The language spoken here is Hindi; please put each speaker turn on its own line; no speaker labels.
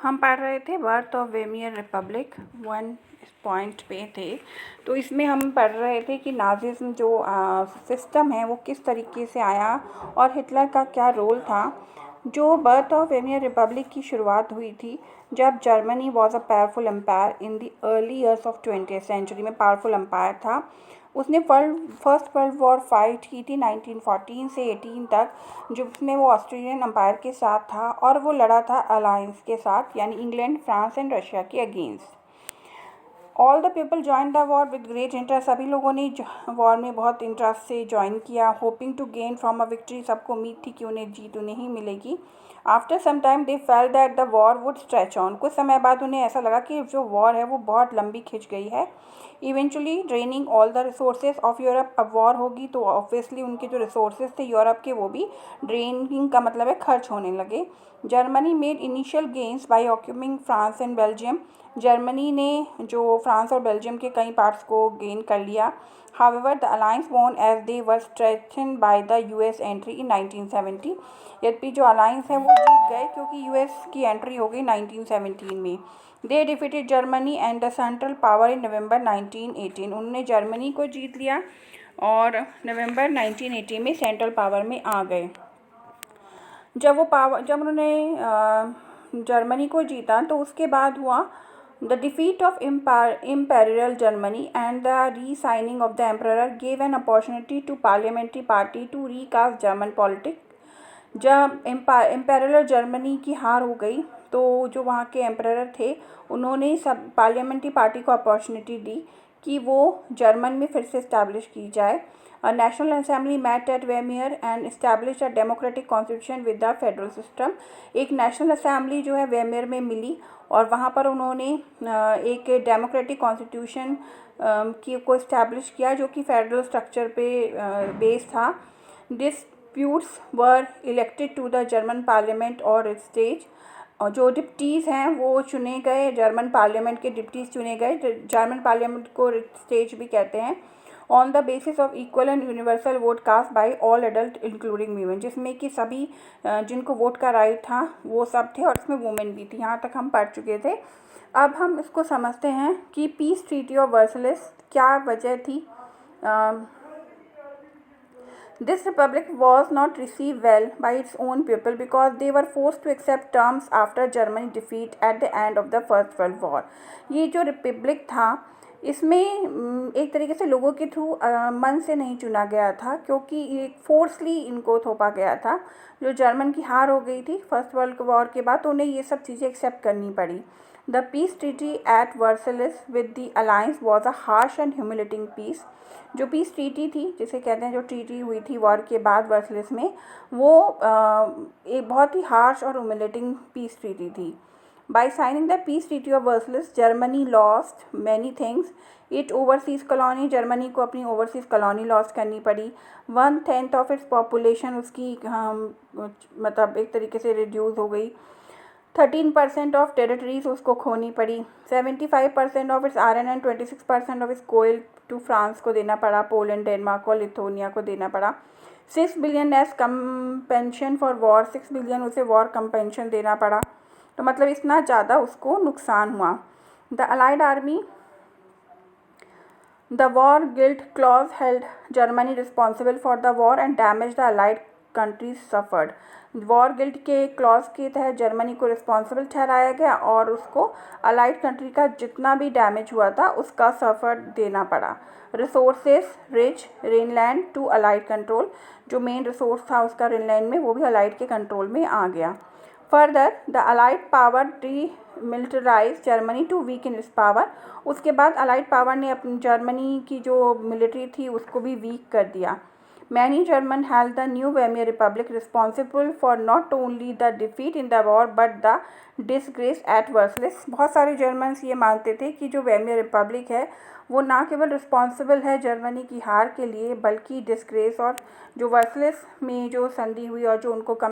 हम पढ़ रहे थे बर्थ ऑफ वेमियर रिपब्लिक 1 पॉइंट पे थे। तो इसमें हम पढ़ रहे थे कि नाजिज्म जो सिस्टम है वो किस तरीके से आया और हिटलर का क्या रोल था। जो बर्थ ऑफ वेमियर रिपब्लिक की शुरुआत हुई थी जब Germany was a powerful empire in the early years of 20th century में पावरफुल एम्पायर था। उसने फर्स्ट वर्ल्ड वॉर फाइट की थी 1914 से 18 तक, जिसमें वो ऑस्ट्रेलियन एम्पायर के साथ था और वो लड़ा था अलायंस के साथ यानी इंग्लैंड, फ्रांस एंड रशिया के against. All the people join the war with great interest. सभी लोगों ने वॉर में बहुत इंटरेस्ट से ज्वाइन किया। Hoping to gain from a victory. सबको उम्मीद थी कि उन्हें जीत उन्हें ही मिलेगी। After some time they felt that the war would stretch on. कुछ समय बाद उन्हें ऐसा लगा कि जो वॉर है वो बहुत लंबी खिंच गई है। Eventually draining all the resources of Europe. अब वॉर होगी तो ऑब्वियसली उनके जो रिसोर्सेज थे यूरोप के वो भी ड्रेनिंग का मतलब है खर्च होने लगे। Germany made initial gains by occupying France and Belgium. Germany ने जो फ्रांस और बेल्जियम के कई पार्ट्स को गेन कर लिया। However the alliance won as they were strengthened by the US entry in 1970। यद्यपि जो अलायंस है वो जीत गए क्योंकि यूएस की एंट्री हो गई 1917 में। They defeated Germany and the central power in November 1918। उन्होंने जर्मनी को जीत लिया और नवंबर 1918 में सेंट्रल पावर में आ गए। जब उन्होंने जर्मनी को जीता तो उसके बाद हुआ the defeat of imperial Germany and the resigning of the emperor gave an opportunity to parliamentary party to recast German politics. जब इम्पेरियल जर्मनी की हार हो गई तो जो वहाँ के एम्परर थे उन्होंने सब पार्लियामेंट्री पार्टी को अपॉर्चुनिटी दी कि वो जर्मन में फिर से इस्टेब्लिश की जाए। National assembly met at Weimar and establish a democratic constitution with the federal system. एक नेशनल असेंबली जो है वेमियर में मिली और वहाँ पर उन्होंने एक डेमोक्रेटिक कॉन्स्टिट्यूशन को इस्टेब्लिश किया जो कि फेडरल स्ट्रक्चर पे बेस था। Disputes were elected to the German parliament और स्टेज। और जो डिप्टीज़ हैं वो चुने गए, जर्मन पार्लियामेंट के डिप्टीज़ चुने गए। जर्मन पार्लियामेंट को स्टेज भी कहते हैं। On the basis of equal and universal vote cast by all adult including women, जिसमें कि सभी जिनको वोट का राइट था वो सब थे और इसमें वुमेन भी थी। यहाँ तक हम पढ़ चुके थे। अब हम इसको समझते हैं कि पीस ट्रीटी ऑफ वर्सलिस क्या वजह थी। This republic was not received well by its own people because they were forced to accept terms after Germany defeat at the end of the First World War। ये जो रिपब्लिक था इसमें एक तरीके से लोगों के थ्रू मन से नहीं चुना गया था क्योंकि एक फोर्सली इनको थोपा गया था। जो जर्मन की हार हो गई थी फर्स्ट वर्ल्ड वॉर के बाद तो उन्हें ये सब चीज़ें एक्सेप्ट करनी पड़ी। The peace treaty at Versailles with the alliance was a harsh and humiliating peace. जो पीस ट्रीटी थी जिसे कहते हैं जो ट्रीटी हुई थी वॉर के बाद वर्सलिस में वो एक बहुत ही हार्श और ह्यूमिलेटिंग पीस ट्रीटी थी। By signing the peace treaty of Versailles Germany lost many things it overseas colony. Germany को अपनी ओवरसीज़ कॉलोनी लॉस्ट करनी पड़ी। 1/10 ऑफ इट्स पॉपुलेशन उसकी मतलब एक तरीके से रिड्यूस हो गई। 13% ऑफ टेरिटरीज उसको खोनी पड़ी। 75% of its iron and 26% of its coal to France को देना पड़ा। पोलैंड, डेनमार्क और लिथुआनिया को देना पड़ा। 6 billion as compensation for war. 6 billion उसे वॉर कंपेंशन देना पड़ा। तो मतलब इतना ज़्यादा उसको नुकसान हुआ। The allied army the war guilt clause held Germany responsible for the war and damage the allied countries suffered. War guilt के क्लॉज के तहत जर्मनी को रिस्पॉन्सिबल ठहराया गया और उसको अलाइड कंट्री का जितना भी डैमेज हुआ था उसका सफ़र देना पड़ा। Resources rich Rhineland to allied control. जो मेन रिसोर्स था उसका रेनलैंड में वो भी अलाइड के कंट्रोल में आ गया। Further the allied power demilitarize Germany to weak in its power. उसके बाद अलाइड पावर ने अपनी जर्मनी की जो मिलिट्री थी उसको भी वीक कर दिया। Many Germans held the new Weimar Republic responsible for not only the defeat in the war but the disgrace at Versailles। बहुत सारे जर्मन्स ये मानते थे कि जो वेमियर रिपब्लिक है वो ना केवल रिस्पॉन्सिबल है जर्मनी की हार के लिए बल्कि डिस्ग्रेस और जो वर्सलेस में जो संधि हुई और जो उनको